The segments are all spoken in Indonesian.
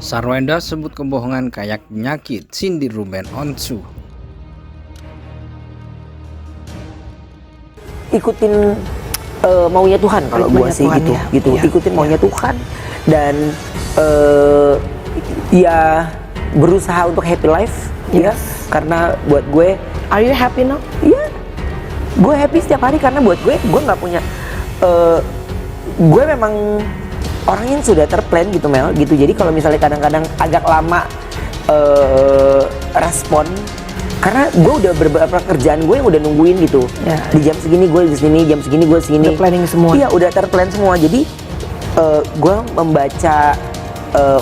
Sarwenda sebut kebohongan kayak penyakit, sindir Ruben Onsu. Ikutin maunya Tuhan kalau gue sih gitu, ya. gitu. Ya. Ikutin maunya Tuhan dan ya berusaha untuk happy life, ya. Karena buat gue, Are you happy now? ya, gue happy setiap hari karena buat gue nggak punya, gue memang orang yang sudah terplan gitu Mel, gitu. Jadi kalau misalnya kadang-kadang agak lama respon, karena gue udah beberapa kerjaan gue yang udah nungguin gitu. Ya. Di jam segini gue di sini, jam segini gue sini. Udah planning semua. Iya, udah terplan semua. Jadi gue membaca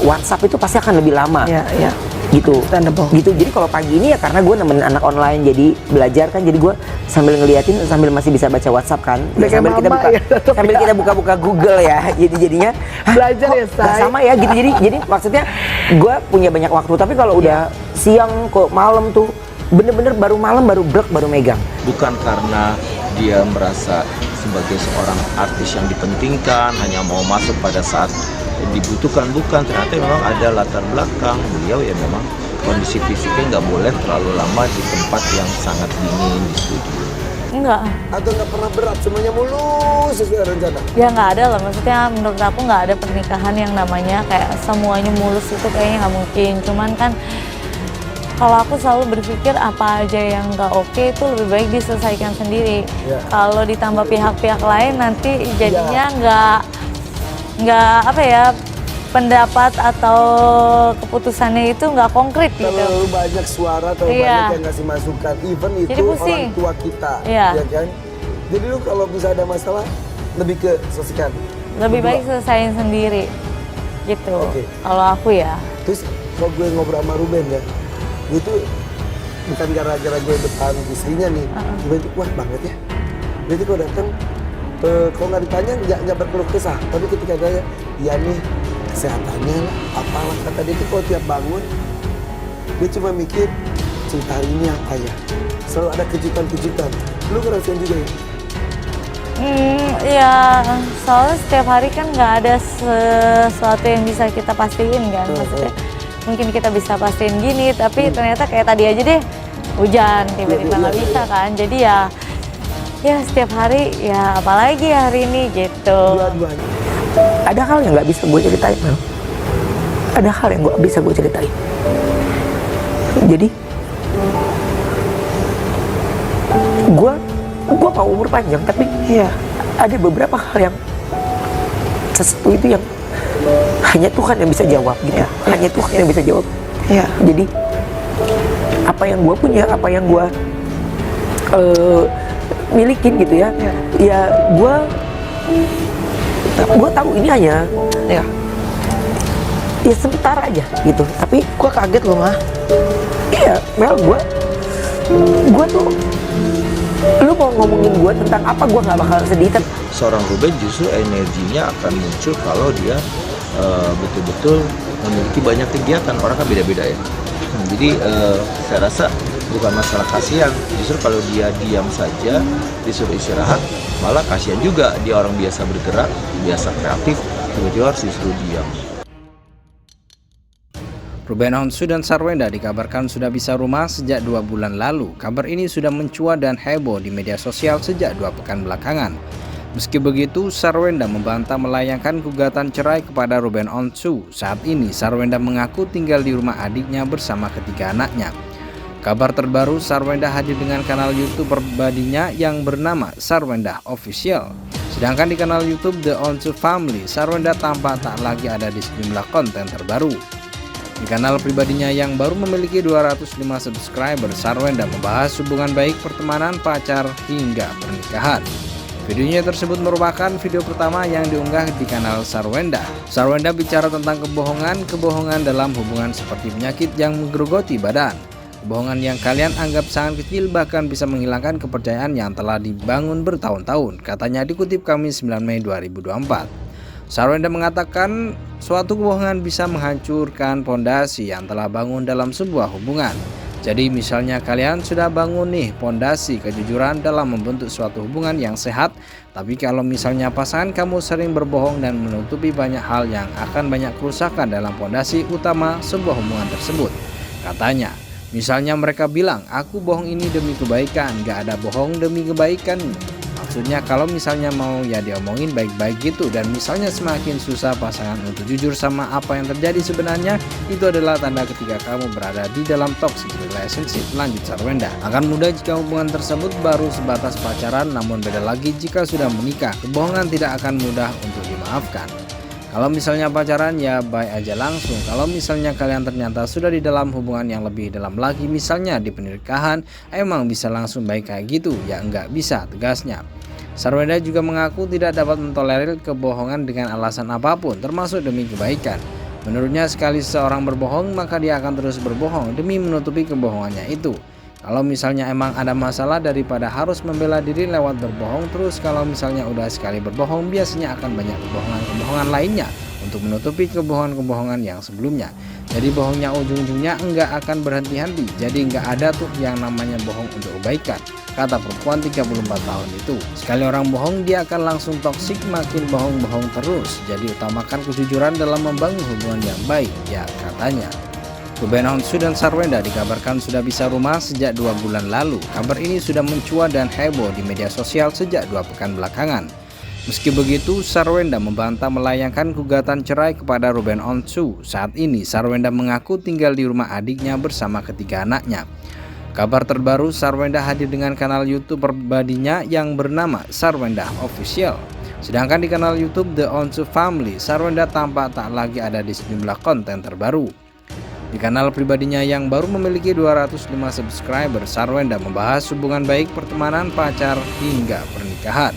WhatsApp itu pasti akan lebih lama. Ya, ya. Gitu. Understandable. Gitu. Jadi kalau pagi ini ya karena gue nemenin anak online jadi belajar kan, jadi gue sambil ngeliatin sambil masih bisa baca WhatsApp kan. Udah kayak mama ya, tetep sambil ya. kita buka-buka Google ya. Jadi jadinya Belajar ya, kok Say? sama ya gitu. Jadi maksudnya gue punya banyak waktu, tapi kalau udah siang kok malam tuh bener-bener baru malam baru blek baru megang. Bukan karena dia merasa sebagai seorang artis yang dipentingkan, hanya mau masuk pada saat dibutuhkan, bukan. Ternyata memang ada latar belakang beliau ya, memang kondisi fisiknya nggak boleh terlalu lama di tempat yang sangat dingin di studio. Enggak, Atau nggak pernah berat, semuanya mulus sesuai rencana? ya nggak ada lah. Maksudnya menurut aku nggak ada pernikahan yang namanya kayak semuanya mulus, itu kayaknya nggak mungkin. Cuman kan kalau aku selalu berpikir apa aja yang nggak oke itu lebih baik diselesaikan sendiri. Ya. Kalau ditambah pihak-pihak lain nanti jadinya nggak apa ya, pendapat atau keputusannya itu nggak konkret gitu. Terlalu banyak suara, terlalu Iya. banyak yang ngasih masukan. Even itu Jadi pusing. orang tua kita, Iya. ya kan? Jadi lu kalau misalnya ada masalah, lebih ke selesaikan. Lebih Berdua. baik selesain sendiri gitu. Oke. Kalau aku ya. Terus kalau gue ngobrol sama Ruben ya, gue tuh bukan gara-gara gue depan istrinya nih, Ruben tuh kuat banget ya. Jadi kalau datang, kalau nggak ditanya nggak berkeluh kesah, tapi ketika dia, ya nih kesehatannya lah, apalah kata dia tuh kalau tiap bangun, dia cuma mikir cerita hari ini apa ya. Selalu ada kejutan-kejutan. Lu ngerasain juga ya? Ya soalnya setiap hari kan nggak ada sesuatu yang bisa kita pastiin kan. Maksudnya mungkin kita bisa pastiin gini, tapi ternyata kayak tadi aja deh hujan tiba-tiba nggak bisa kan. Jadi ya setiap hari ya apalagi hari ini gitu. Dua-duanya. Ada hal yang nggak bisa gue ceritain Mel. Ada hal yang nggak bisa gue ceritain. Jadi gue mau umur panjang, tapi ada beberapa hal yang sesuatu itu yang hanya Tuhan yang bisa jawab gitu. Hanya Tuhan yang bisa jawab. Jadi apa yang gue punya, apa yang gue milikin gitu ya, ya gue tahu ini hanya ya sebentar aja gitu. Tapi Gue kaget loh, mah. iya Mel, gue tuh, lu mau ngomongin gue tentang apa, gue nggak bakal sedih. Seorang Ruben justru energinya akan muncul kalau dia betul-betul memiliki banyak kegiatan. Orang kan beda-beda ya. Jadi saya rasa bukan masalah kasihan, justru kalau dia diam saja disuruh istirahat malah kasihan juga. Dia orang biasa bergerak, biasa kreatif, tiba-tiba harus disuruh diam. Ruben Onsu dan Sarwenda dikabarkan sudah bisa rumah sejak 2 bulan lalu. Kabar ini sudah mencuat dan heboh di media sosial sejak 2 pekan belakangan. Meski begitu, Sarwenda membantah melayangkan gugatan cerai kepada Ruben Onsu. Saat ini, Sarwenda mengaku tinggal di rumah adiknya bersama ketiga anaknya. Kabar terbaru, Sarwenda hadir dengan kanal YouTube pribadinya yang bernama Sarwenda Official. Sedangkan di kanal YouTube The Onsu Family, Sarwenda tampak tak lagi ada di sejumlah konten terbaru. Di kanal pribadinya yang baru memiliki 205 subscriber, Sarwenda membahas hubungan baik, pertemanan, pacar, hingga pernikahan. Videonya tersebut merupakan video pertama yang diunggah di kanal Sarwenda. Sarwenda bicara tentang kebohongan dalam hubungan seperti penyakit yang menggerogoti badan. Kebohongan yang kalian anggap sangat kecil bahkan bisa menghilangkan kepercayaan yang telah dibangun bertahun-tahun, katanya dikutip Kamis 9 Mei 2024. Sarwenda mengatakan suatu kebohongan bisa menghancurkan pondasi yang telah bangun dalam sebuah hubungan. Jadi misalnya kalian sudah bangun nih pondasi kejujuran dalam membentuk suatu hubungan yang sehat, tapi kalau misalnya pasangan kamu sering berbohong dan menutupi banyak hal yang akan banyak kerusakan dalam pondasi utama sebuah hubungan tersebut. Katanya, misalnya mereka bilang, aku bohong ini demi kebaikan, gak ada bohong demi kebaikan. Maksudnya kalau misalnya mau ya diomongin baik-baik gitu, dan misalnya semakin susah pasangan untuk jujur sama apa yang terjadi sebenarnya, itu adalah tanda ketika kamu berada di dalam toxic relationship, lanjut Sarwenda. Akan mudah jika hubungan tersebut baru sebatas pacaran, namun beda lagi jika sudah menikah. Kebohongan tidak akan mudah untuk dimaafkan. Kalau misalnya pacaran ya baik aja langsung. Kalau misalnya kalian ternyata sudah di dalam hubungan yang lebih dalam lagi, misalnya di pernikahan, emang bisa langsung baik kayak gitu? Ya enggak bisa, tegasnya. Sarwenda juga mengaku tidak dapat mentolerir kebohongan dengan alasan apapun, termasuk demi kebaikan. Menurutnya sekali seseorang berbohong, maka dia akan terus berbohong demi menutupi kebohongannya itu. Kalau misalnya emang ada masalah, daripada harus membela diri lewat berbohong terus, kalau misalnya udah sekali berbohong, biasanya akan banyak kebohongan-kebohongan lainnya untuk menutupi kebohongan-kebohongan yang sebelumnya. Jadi bohongnya ujung-ujungnya enggak akan berhenti-henti. Jadi enggak ada tuh yang namanya bohong untuk kebaikan, kata perempuan 34 tahun itu. Sekali orang bohong, dia akan langsung toksik, makin bohong-bohong terus. Jadi utamakan kejujuran dalam membangun hubungan yang baik, ya katanya. Ruben Onsu dan Sarwenda dikabarkan sudah bisa rumah sejak 2 bulan lalu. Kabar ini sudah mencuat dan heboh di media sosial sejak 2 pekan belakangan. Meski begitu, Sarwenda membantah melayangkan gugatan cerai kepada Ruben Onsu. Saat ini, Sarwenda mengaku tinggal di rumah adiknya bersama ketiga anaknya. Kabar terbaru, Sarwenda hadir dengan kanal YouTube pribadinya yang bernama Sarwenda Official. Sedangkan di kanal YouTube The Onsu Family, Sarwenda tampak tak lagi ada di sejumlah konten terbaru. Di kanal pribadinya yang baru memiliki 205 subscriber, Sarwenda membahas hubungan baik, pertemanan, pacar, hingga pernikahan.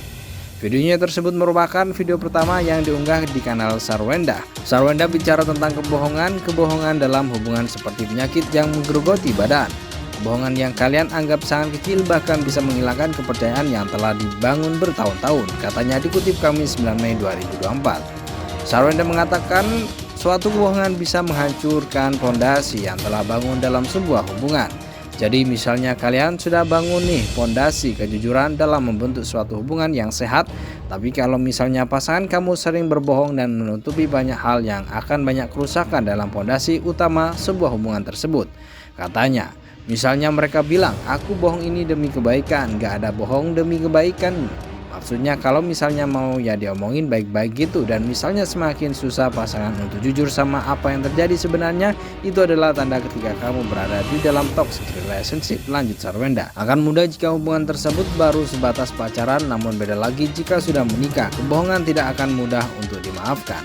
Videonya tersebut merupakan video pertama yang diunggah di kanal Sarwenda. Sarwenda bicara tentang kebohongan dalam hubungan seperti penyakit yang menggerogoti badan. Kebohongan yang kalian anggap sangat kecil bahkan bisa menghilangkan kepercayaan yang telah dibangun bertahun-tahun, katanya dikutip Kamis 9 Mei 2024. Sarwenda mengatakan suatu kebohongan bisa menghancurkan fondasi yang telah bangun dalam sebuah hubungan. Jadi misalnya kalian sudah bangun nih pondasi kejujuran dalam membentuk suatu hubungan yang sehat, tapi kalau misalnya pasangan kamu sering berbohong dan menutupi banyak hal yang akan banyak kerusakan dalam pondasi utama sebuah hubungan tersebut. Katanya, misalnya mereka bilang, aku bohong ini demi kebaikan, gak ada bohong demi kebaikan. Maksudnya kalau misalnya mau ya diomongin baik-baik gitu, dan misalnya semakin susah pasangan untuk jujur sama apa yang terjadi sebenarnya, itu adalah tanda ketika kamu berada di dalam toxic relationship, lanjut Sarwenda. Akan mudah jika hubungan tersebut baru sebatas pacaran, namun beda lagi jika sudah menikah. Kebohongan tidak akan mudah untuk dimaafkan.